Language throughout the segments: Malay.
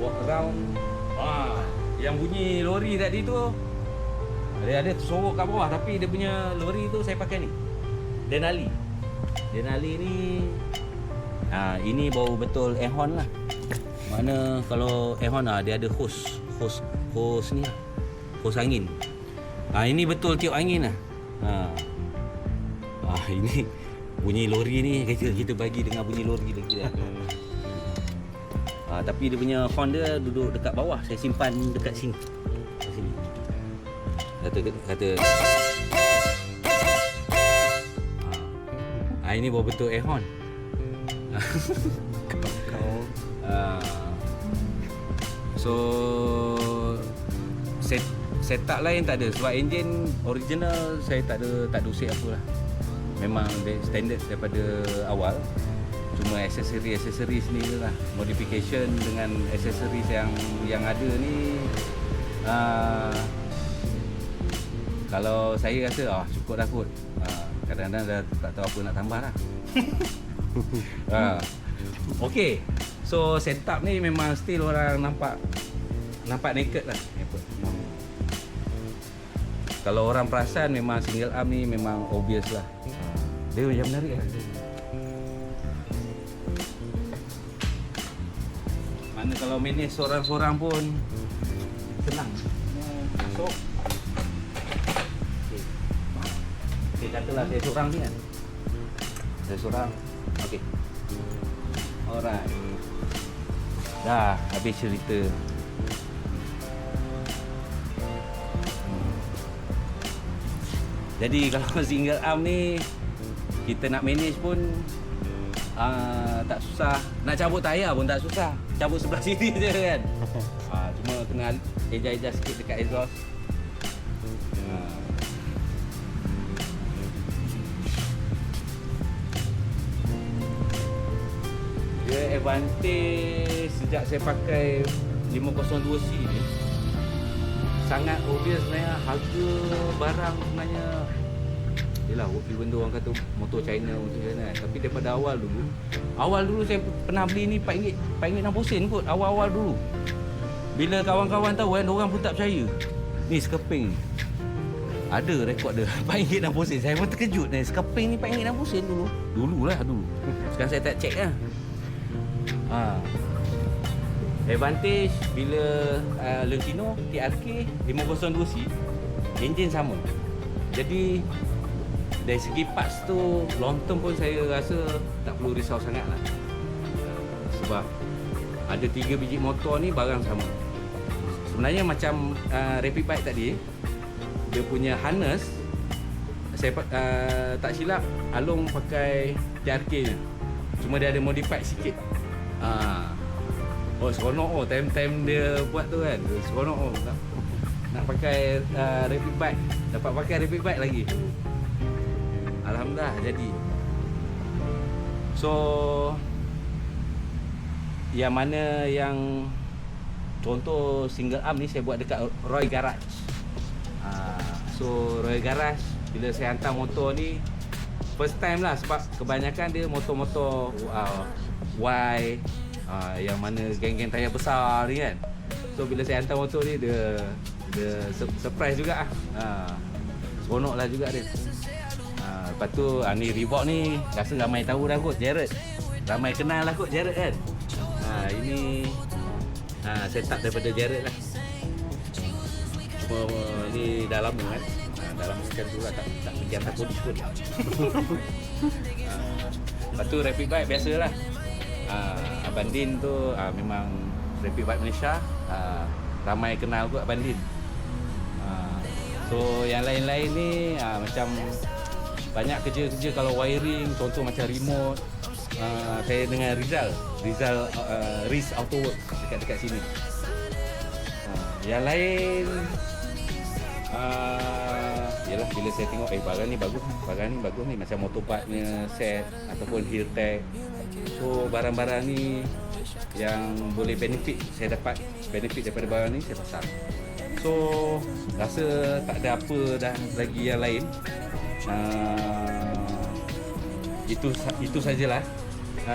walk around. Yang bunyi lori tadi tu dia ada sorok kat bawah, tapi dia punya lori tu saya pakai ni Denali ni. Ini bau betul Ehon lah. Mana kalau Ehon dia ada hose ni lah. Hose angin. Ini betul tiup angin lah. Ini bunyi lori ni kita bagi dengan bunyi lori lagi dah. Tapi dia punya horn dia duduk dekat bawah. Saya simpan dekat sini. Kat sini. Kata ini bawa betul air horn. So setup lain tak ada, sebab enjin original saya tak ada usik apa lah. Memang standard daripada awal. Cuma aksesori ni lah, modification dengan aksesoris yang ada ni. Kalau saya rasa cukup dah kot. Kadang-kadang dah tak tahu apa nak tambah lah. Okay, so setup ni memang still orang nampak naked lah. Kalau orang perasan memang single arm ni memang obvious lah. Dia macam menarik lah. Mana kalau manage seorang-seorang pun senang. Masuk. Okay, katalah saya seorang ni kan. Saya seorang. Okay. Alright. Dah habis cerita. Jadi kalau single arm ni kita nak manage pun tak susah. Nak cabut tayar pun tak susah. Cabut sebelah sini je kan. Cuma kena eja-eja sikit dekat exhaust. Dia advantage sejak saya pakai 502C ni, sangat obvious sebenarnya harga barang sebenarnya. Yelah, even though orang kata motor China kan. Tapi daripada awal dulu saya pernah beli ni RM4.60 kot, awal-awal dulu. Bila kawan-kawan tahu kan, orang pun tak percaya. Ni skeping ni ada rekod dia RM4.60. Saya pun terkejut ni, skeping ni RM4.60 dulu. Dulu. Sekarang saya tak check lah. Advantage bila Lentino TRK 502C enjin sama. Jadi dari segi parts tu long term pun saya rasa tak perlu risau sangat lah. Sebab ada 3 biji motor ni barang sama. Sebenarnya macam rapid bike tadi, dia punya harness saya tak silap Along pakai TRK je. Cuma dia ada modified sikit. Seronok time dia buat tu kan. Seronok nak pakai rapid bike. Dapat pakai rapid bike lagi. Alhamdulillah jadi. So yang mana yang contoh single arm ni saya buat dekat Roy Garage. So Roy Garage bila saya hantar motor ni first time lah, sebab kebanyakan dia motor-motor Y yang mana geng-geng tayar besar ni kan. So bila saya hantar motor ni dia surprise juga seronok lah juga dia. Lepas tu ni Reebok ni rasa ramai tahu dah kot, Jared. Ramai kenal lah kot Jared kan. Ini setup daripada Jared lah. Cuma ni dah lama kan. Dah lama macam tu lah, tak pergi hantar polis pun. Lepas tu rapid bike biasalah. Abang Din tu memang rapid bike Malaysia. Ramai kenal kot Abang Din. So yang lain-lain ni macam banyak kerja-kerja kalau wiring, contoh macam remote. Saya dengan Rizal Riz Auto Works dekat sini. Yang lain yalah, bila saya tengok barang ni bagus ni macam motorbike punya set ataupun heel tag. So barang-barang ni yang boleh saya dapat benefit daripada barang ni, saya pasang. So rasa tak ada apa dah lagi yang lain. Itu sajalah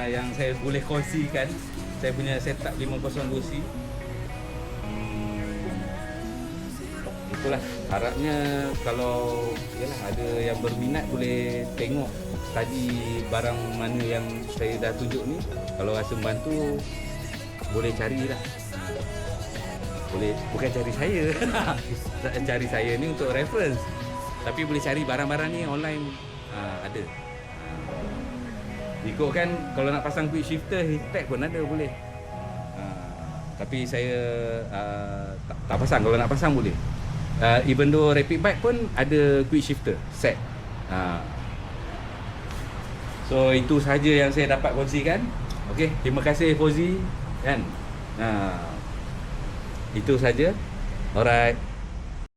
yang saya boleh kongsikan. Saya punya setup 502C. itulah, harapnya kalau yalah ada yang berminat boleh tengok tadi barang mana yang saya dah tunjuk ni. Kalau rasa membantu boleh carilah. Boleh, bukan cari saya. Cari saya ni untuk reference. Tapi boleh cari barang-barang ni online, ada. Ikutkan kalau nak pasang quick shifter, heat pun ada, boleh. Tapi saya tak pasang. Kalau nak pasang boleh. Even though rapid bike pun ada quick shifter set. So itu saja yang saya dapat kongsikan. Okey, terima kasih Fauzi kan. Itu saja. Alright.